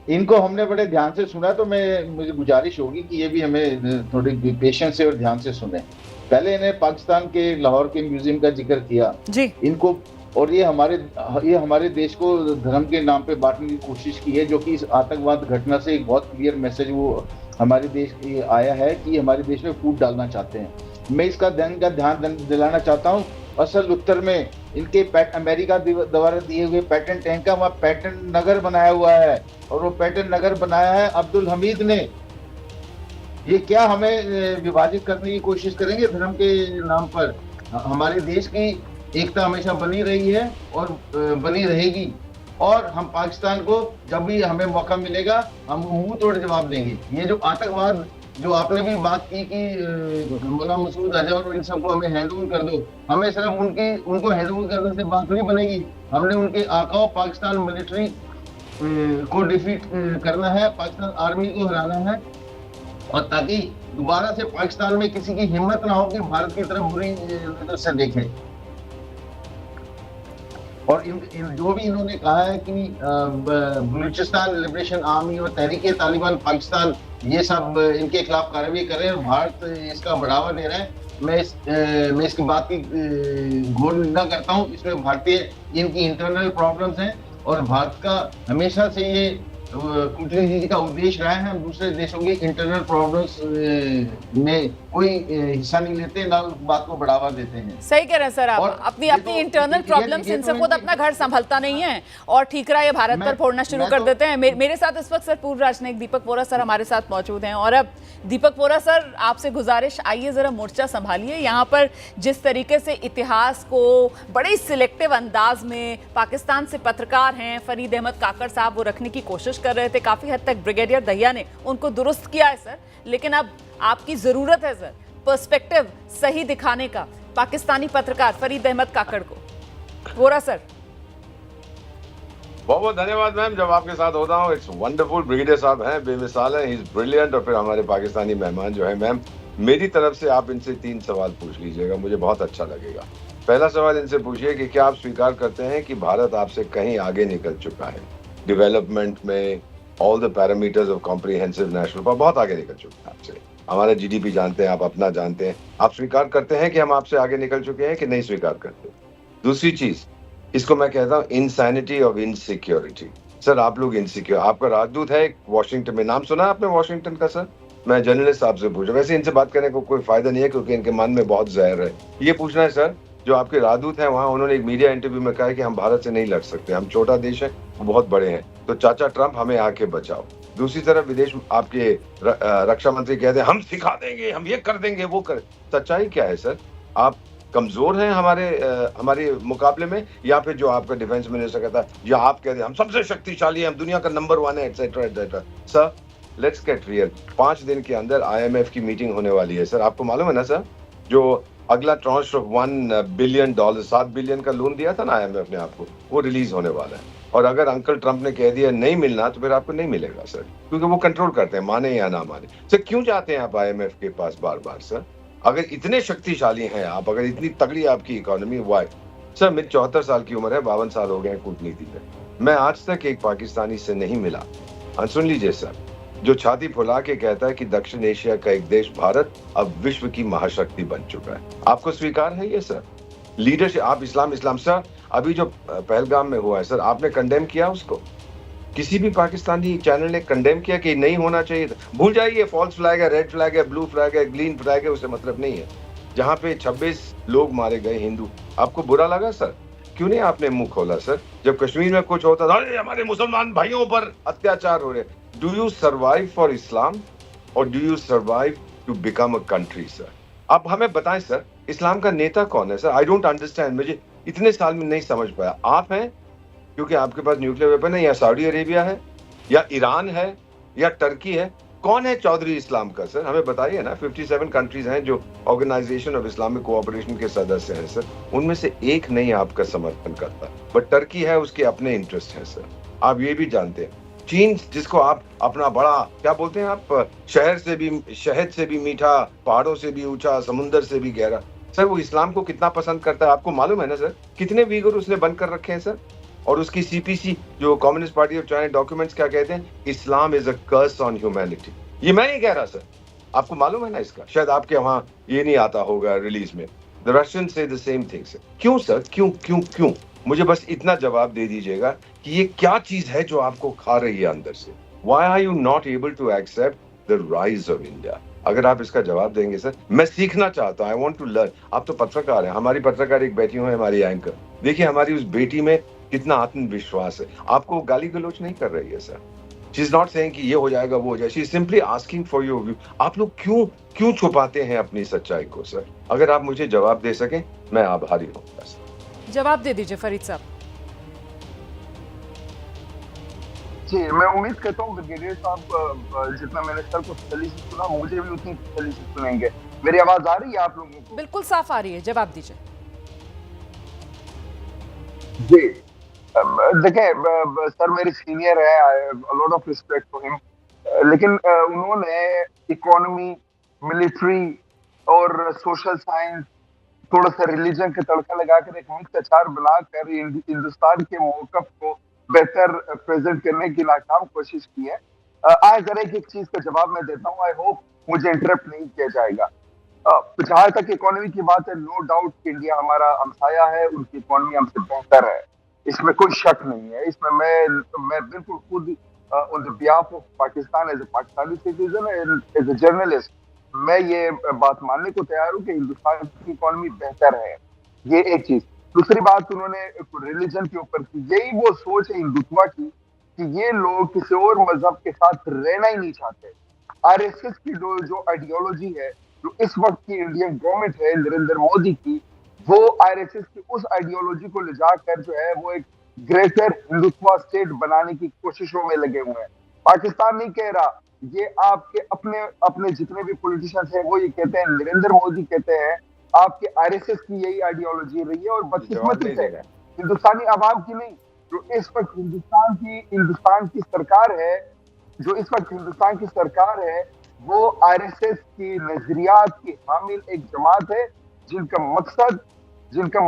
[SPEAKER 3] इनको हमने बड़े ध्यान से सुना, तो मुझे गुजारिश होगी कि ये भी हमें थोड़ी पेशेंस से और ध्यान से सुने। पहले इन्हें पाकिस्तान के लाहौर के म्यूजियम का जिक्र किया
[SPEAKER 2] जी
[SPEAKER 3] इनको, और ये हमारे देश को धर्म के नाम पे बांटने की कोशिश की है, जो कि इस आतंकवाद घटना से एक बहुत क्लियर मैसेज वो हमारे देश आया है कि हमारे देश में फूट डालना चाहते हैं। मैं इसका ध्यान दिलाना चाहता हूँ। असल उत्तर में इनके अमेरिका द्वारा दिए हुए पैटर्न टैंक का वहाँ पैटर्न नगर बनाया हुआ है, और वो पैटर्न नगर बनाया है अब्दुल हमीद ने। ये क्या हमें विभाजित करने की कोशिश करेंगे धर्म के नाम पर? हमारे देश की एकता हमेशा बनी रही है और बनी रहेगी, और हम पाकिस्तान को जब भी हमें मौका मिलेगा हम मुंह तोड़ जवाब देंगे। ये जो आतंकवाद जो आपने भी बात की कि मौलाना मसूद अजहर और इन सबको हमें हैंडओवर कर दो, हमें सिर्फ उनको हैंडओवर करने से बात नहीं बनेगी। हमने उनके आका पाकिस्तान मिलिट्री को डिफीट करना है, पाकिस्तान आर्मी को हराना है, और ताकि दोबारा से पाकिस्तान में किसी की हिम्मत ना हो कि भारत की तरफ बुरी नजर से देखे। और जो भी इन्होंने कहा है कि बलूचिस्तान लिबरेशन आर्मी और तहरीके तालिबान पाकिस्तान ये सब इनके खिलाफ कार्रवाई कर रहे हैं, भारत इसका बढ़ावा दे रहा है, मैं इसकी बात की घोर निंदा करता हूँ। इसमें भारतीय इनकी इंटरनल प्रॉब्लम्स हैं, और भारत का हमेशा से ये कूटनीति का उद्देश्य रहा है, हम दूसरे देशों के इंटरनल प्रॉब्लम्स में कोई हिस्सा नहीं लेते, ना उस बात को बढ़ावा देते हैं।
[SPEAKER 2] सही कह रहे हैं सर, आप अपनी इंटरनल प्रॉब्लम्स, इनसे खुद अपना घर संभलता नहीं है और ठीकरा ये भारत पर फोड़ना शुरू कर देते हैं। मेरे साथ इस वक्त सर पूर्व राजनयिक दीपक वोरा सर हमारे साथ मौजूद हैं। और अब दीपक वोरा सर, आपसे गुजारिश, आइए जरा मोर्चा संभालिए। यहाँ पर जिस तरीके से इतिहास को बड़े सिलेक्टिव अंदाज में पाकिस्तान से पत्रकार हैं फरीद अहमद काकड़ साहब, वो रखने की कोशिश कर रहे थे, काफी हद तक ब्रिगेडियर दहिया ने उनको दुरुस्त किया है सर, लेकिन अब आपकी जरूरत है सर पर्सपेक्टिव सही दिखाने का पाकिस्तानी पत्रकार फरीद अहमद काकड़ को। वोरा सर,
[SPEAKER 7] बहुत बहुत धन्यवाद मैम, जब आपके साथ होता हूँ इट्स वंडरफुल। ब्रिगेडियर साहब हैं, बेमिसाल हैं, ही इज ब्रिलियंट। और फिर हमारे पाकिस्तानी मेहमान जो है मैम, मेरी तरफ से आप इनसे 3 सवाल पूछ लीजिएगा, मुझे बहुत अच्छा लगेगा। पहला सवाल इनसे पूछिए कि क्या आप स्वीकार करते हैं कि भारत आपसे कहीं आगे निकल चुका है डेवलपमेंट में, all the parameters of comprehensive national, बहुत आगे निकल चुका है आपसे? हमारा जीडीपी जानते हैं, आप अपना जानते हैं। आप स्वीकार करते हैं कि हम आपसे आगे निकल चुके हैं कि नहीं स्वीकार करते? दूसरी चीज, इसको मैं कहता हूँ इनसैनिटी ऑफ इनसिक्योरिटी। सर आप लोग इनसिक्योर, आपका राजदूत है वॉशिंगटन में, नाम सुना आपने वॉशिंगटन का? सर मैं जर्नलिस्ट साहब से पूछा, वैसे इनसे बात करने को कोई फायदा नहीं है क्योंकि इनके मन में बहुत जहर है। ये पूछना है सर, जो आपके राजदूत हैं वहां, उन्होंने एक मीडिया इंटरव्यू में कहा है कि हम भारत से नहीं लड़ सकते, हम छोटा देश है, वो बहुत बड़े हैं, तो चाचा ट्रंप हमें आके बचाओ। दूसरी तरफ विदेश आपके रक्षा मंत्री कहते हैं हम सिखा देंगे, हम ये कर देंगे, वो कर। सच्चाई क्या है सर? आप कमजोर हैं हमारे मुकाबले में, या फिर जो आपका डिफेंस मिनिस्टर कहता है, या आप कहते हैं हम सबसे शक्तिशाली हैं, हम दुनिया का नंबर 1 है, etcetera etcetera. Sir let's get real. 5 दिन के अंदर IMF की मीटिंग होने वाली है सर, आपको मालूम है ना सर? जो अगला ट्रांच ऑफ $1 बिलियन, $7 बिलियन का लोन दिया था ना IMF ने आपको, वो रिलीज होने वाला है। और अगर अंकल ट्रंप ने कह दिया नहीं मिलना, तो फिर आपको नहीं मिलेगा सर, क्योंकि वो कंट्रोल करते हैं, माने या ना माने। सर क्यों जाते हैं आप IMF के पास बार बार सर? अगर इतने शक्तिशाली हैं आप, अगर इतनी तगड़ी आपकी इकोनॉमी, वाई? सर मेरी 74 साल की उम्र है, 52 साल हो गए हैं कूटनीति में, मैं आज तक एक पाकिस्तानी से नहीं मिला। सुन लीजिए सर, जो छाती फुला के कहता है कि दक्षिण एशिया का एक देश भारत अब विश्व की महाशक्ति बन चुका है, आपको स्वीकार है ये सर? लीडरशिप, आप इस्लाम सर, अभी जो पहलगाम में हुआ है सर, आपने कंडेम किया उसको? किसी भी पाकिस्तानी चैनल ने कंडेम किया कि नहीं होना चाहिए था? भूल जाइए, फॉल्स फ्लैग है, रेड फ्लैग है, ब्लू फ्लैग है, ग्रीन फ्लैग है, उससे मतलब नहीं है। जहां पे 26 लोग मारे गए हिंदू, आपको बुरा लगा सर? क्यों नहीं आपने मुंह खोला सर? जब कश्मीर में कुछ होता था, अरे हमारे मुसलमान भाइयों पर अत्याचार हो रहे। Do you survive for Islam और do you survive to become a country sir? आप हमें बताएं सर, इस्लाम का नेता कौन है सर? आई डोंट अंडरस्टैंड, मुझे इतने साल में नहीं समझ पाया। आप हैं क्योंकि आपके पास न्यूक्लियर वेपन है, या सऊदी अरेबिया है, या ईरान है, या टर्की है? कौन है चौधरी इस्लाम का सर? हमें बताइए ना। 57 कंट्रीज हैं जो ऑर्गेनाइजेशन ऑफ इस्लामिक कोऑपरेशन के सदस्य हैं सर, उनमें से एक नहीं आपका समर्थन करता, बट टर्की है, उसके अपने इंटरेस्ट हैं सर, आप ये भी जानते हैं। चीन, जिसको आप अपना बड़ा क्या बोलते हैं आप, शहद से भी मीठा, पहाड़ों से भी ऊंचा, समुंदर से भी गहरा, सर वो इस्लाम को कितना पसंद करता है आपको मालूम है ना सर? कितने वीगर उसने बंद कर रखे हैं सर? और उसकी CPC जो communist party of China documents क्या कहते हैं? Islam is a curse on humanity. ये मैं नहीं कह रहा सर, आपको मालूम है ना इसका? शायद आपके वहां ये नहीं आता होगा रिलीज में। द रशियन से द सेम थिंग सर। क्यों सर, क्यों क्यों क्यों? मुझे बस इतना जवाब दे दीजिएगा कि ये क्या चीज है जो आपको खा रही है अंदर से? Why are you not able to accept the rise of India? अगर आप इसका जवाब देंगे सर, मैं सीखना चाहता हूं, आई वांट टू लर्न। आप तो पत्रकार हैं, हमारी पत्रकार एक बेटी हुई है, हमारी एंकर, देखिए हमारी उस बेटी में कितना आत्मविश्वास है। आपको गाली गलौज नहीं कर रही है sir, she is not saying कि ये हो जाएगा वो हो जाएगा, she is simply asking for your view. आप लोग क्यों छुपाते हैं अपनी सच्चाई को सर? अगर आप मुझे जवाब दे सकें, मैं आभारी होऊंगा सर।
[SPEAKER 2] जवाब दे दीजिए फरीद साहब।
[SPEAKER 6] जी, मैं उम्मीद करता हूँ ब्रिगेडियर साहब जितना मैंने सर को तसल्ली से सुना, मुझे भी उतनी तसल्ली से सुनेंगे। मेरी आवाज आ रही है आप लोगों को?
[SPEAKER 2] बिल्कुल साफ आ रही है, जवाब दीजिए।
[SPEAKER 6] जी, देखें सर मेरे सीनियर है, lot of respect for him, लेकिन उन्होंने इकोनॉमी, मिलिट्री और सोशल साइंस, थोड़ा सा रिलीजन का तड़का लगाकर एक मिक्स अचार बनाकर हिंदुस्तान के मौकफ को बेहतर प्रेजेंट करने की नाकाम कोशिश की है। आज जरा एक चीज का जवाब मैं देता हूँ, आई होप मुझे इंटरप्ट नहीं किया जाएगा। जहां तक इकोनॉमी की बात है, नो डाउट इंडिया हमारा हमसाया है, उनकी इकोनॉमी हमसे बेहतर है, इसमें कोई शक नहीं है। इसमें मैं बिल्कुल खुद on the behalf of Pakistan, as a Pakistani citizen, as a journalist, मैं ये बात मानने को तैयार हूँ कि हिंदुस्तान की इकोनॉमी बेहतर है। ये एक चीज। दूसरी बात उन्होंने रिलीजन के ऊपर की, यही वो सोच है हिंदुत्व की कि ये लोग किसी और मजहब के साथ रहना ही नहीं चाहते। RSS की जो आइडियोलॉजी है, जो इस वक्त की इंडियन गवर्नमेंट है नरेंद्र मोदी की, वो RSS की उस आइडियोलॉजी को ले जाकर जो है वो एक ग्रेटर हिंदुत्व स्टेट बनाने की कोशिशों में लगे हुए हैं। पाकिस्तान नहीं कह रहा, ये आपके अपने अपने जितने भी पॉलिटिशियंस हैं वो ये कहते हैं, नरेंद्र मोदी कहते हैं, आपके RSS की यही आइडियोलॉजी रही है। और बदकिस्मती से हिंदुस्तानी आवाम की नहीं, जो इस वक्त हिंदुस्तान की सरकार है, जो इस वक्त हिंदुस्तान की सरकार है, वो RSS की नजरियात की हामिल एक जमात है, जिनका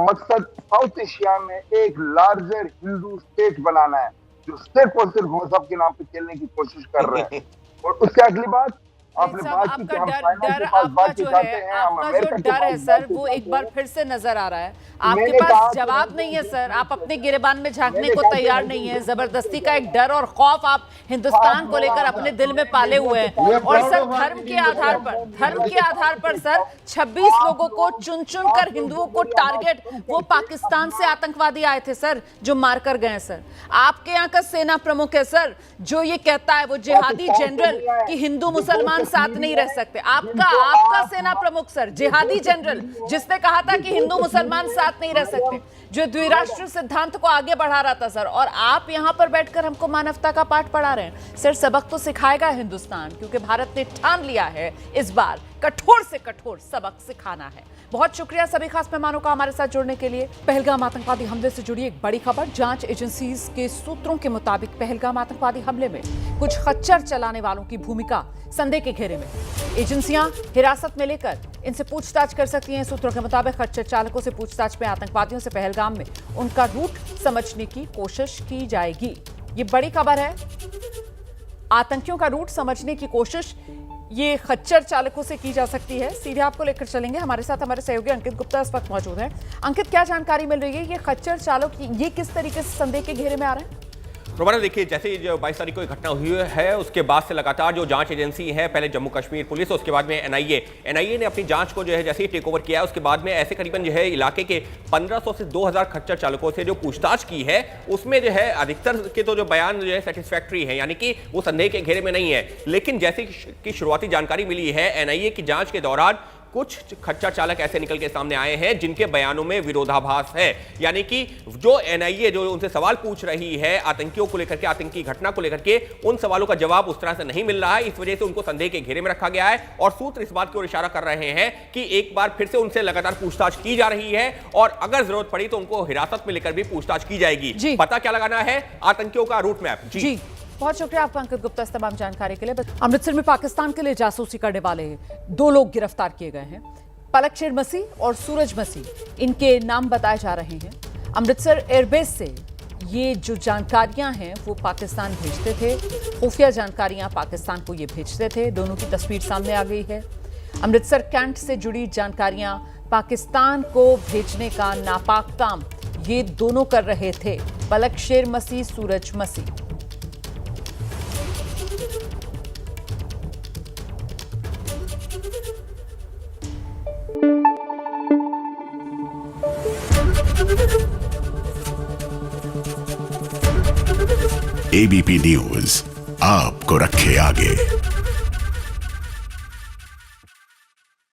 [SPEAKER 6] मकसद साउथ एशिया में एक लार्जर हिंदू स्टेट बनाना है, जो सिर्फ और सिर्फ मजहब के नाम पे खेलने की कोशिश कर रहे हैं। और उसके अगली बात, आपने
[SPEAKER 2] साहब,
[SPEAKER 6] बात की कि
[SPEAKER 2] आपका
[SPEAKER 6] हम
[SPEAKER 2] डर
[SPEAKER 6] चाइना
[SPEAKER 2] डर
[SPEAKER 6] के पास
[SPEAKER 2] आपका
[SPEAKER 6] बातचीत
[SPEAKER 2] जो
[SPEAKER 6] चाहते
[SPEAKER 2] है,
[SPEAKER 6] हैं, हम
[SPEAKER 2] आपका जो
[SPEAKER 6] अमेरिका के
[SPEAKER 2] डर है
[SPEAKER 6] पास
[SPEAKER 2] सर,
[SPEAKER 6] बातचीत
[SPEAKER 2] वो
[SPEAKER 6] चाहते
[SPEAKER 2] एक बार
[SPEAKER 6] हैं।
[SPEAKER 2] फिर से नजर आ रहा है। आपके
[SPEAKER 6] मैंने
[SPEAKER 2] पास
[SPEAKER 6] कहा कि
[SPEAKER 2] जवाब
[SPEAKER 6] हम
[SPEAKER 2] नहीं है
[SPEAKER 6] बिल्कुल
[SPEAKER 2] सर, आप
[SPEAKER 6] बिल्कुल
[SPEAKER 2] अपने गिरेबान में झांकने
[SPEAKER 6] मैंने
[SPEAKER 2] को
[SPEAKER 6] कहा कि
[SPEAKER 2] तैयार
[SPEAKER 6] हम
[SPEAKER 2] नहीं है।
[SPEAKER 6] बिल्कुल
[SPEAKER 2] जबरदस्ती का एक डर और खौफ आप हिंदुस्तान को लेकर अपने दिल में पाले हुए हैं। और सर धर्म के आधार पर सर 26 लोगों को चुन चुन कर हिंदुओं को टारगेट, वो पाकिस्तान से आतंकवादी आए थे सर जो मारकर गए सर। आपके यहाँ का सेना प्रमुख है सर जो ये कहता है, वो जिहादी जनरल, कि हिंदू मुसलमान साथ नहीं रह सकते। आपका सेना प्रमुख सर, जिहादी जनरल, जिसने कहा था कि हिंदू मुसलमान साथ नहीं रह सकते, जो द्विराष्ट्र सिद्धांत को आगे बढ़ा रहा था सर, और आप यहां पर बैठकर हमको मानवता का पाठ पढ़ा रहे हैं। सर सबक तो सिखाएगा हिंदुस्तान, क्योंकि भारत ने ठान लिया है इस बार कठोर से कठोर सबक सिखाना है। बहुत शुक्रिया सभी खास मेहमानों का हमारे साथ जुड़ने के लिए। पहलगाम आतंकवादी हमले से जुड़ी एक बड़ी खबर। जांच एजेंसीज के सूत्रों के मुताबिक पहलगाम आतंकवादी हमले में कुछ खच्चर चलाने वालों की भूमिका संदेह के घेरे में। एजेंसियां हिरासत में लेकर इनसे पूछताछ कर सकती हैं। सूत्रों के मुताबिक खच्चर चालकों से पूछताछ में आतंकवादियों से पहलगाम में उनका रूट समझने की कोशिश की जाएगी। ये बड़ी खबर है। आतंकियों का रूट समझने की कोशिश ये खच्चर चालकों से की जा सकती है। सीधे आपको लेकर चलेंगे, हमारे साथ हमारे सहयोगी अंकित गुप्ता इस वक्त मौजूद हैं। अंकित, क्या जानकारी मिल रही है? ये खच्चर चालक ये किस तरीके से संदेह के घेरे में आ रहे हैं?
[SPEAKER 8] रोमाना, देखिए, जैसे जो 22 तारीख को घटना हुई है उसके बाद से लगातार जो जांच एजेंसी है, पहले जम्मू कश्मीर पुलिस, उसके बाद में एनआईए ने अपनी जांच को जो है जैसे ही टेक ओवर किया, उसके बाद में ऐसे करीबन जो है इलाके के 1500 से 2000 खच्चर चालकों से जो पूछताछ की है, उसमें जो है अधिकतर के तो जो बयान जो है सेटिस्फैक्ट्री है, यानी कि वो संदेह के घेरे में नहीं है। लेकिन जैसे कि शुरुआती जानकारी मिली है, एनआईए की जांच के दौरान कुछ खच्चर चालक ऐसे निकल के सामने आए हैं जिनके बयानों में विरोधाभास है। यानी कि जो एनआईए जो उनसे सवाल पूछ रही है आतंकियों को लेकर के, आतंकी घटना को लेकर के, उन सवालों का जवाब उस तरह से नहीं मिल रहा है। इस वजह से उनको संदेह के घेरे में रखा गया है और सूत्र इस बात की ओर इशारा कर रहे हैं कि एक बार फिर से उनसे लगातार पूछताछ की जा रही है और अगर जरूरत पड़ी तो उनको हिरासत में लेकर भी पूछताछ की जाएगी। पता क्या लगाना है? आतंकियों का रूट मैप। जी
[SPEAKER 2] बहुत शुक्रिया आपका अंकित गुप्ता इस तमाम जानकारी के लिए। अमृतसर में पाकिस्तान के लिए जासूसी करने वाले 2 लोग गिरफ्तार किए गए हैं। पलकशेर मसीह और सूरज मसीह इनके नाम बताए जा रहे हैं। अमृतसर एयरबेस से ये जो जानकारियां हैं वो पाकिस्तान भेजते थे, खुफिया जानकारियां पाकिस्तान को ये भेजते थे। दोनों की तस्वीर सामने आ गई है। अमृतसर कैंट से जुड़ी जानकारियां पाकिस्तान को भेजने का नापाक काम ये दोनों कर रहे थे, पलकशेर मसीह, सूरज मसीह।
[SPEAKER 1] एबीपी न्यूज आपको रखे आगे।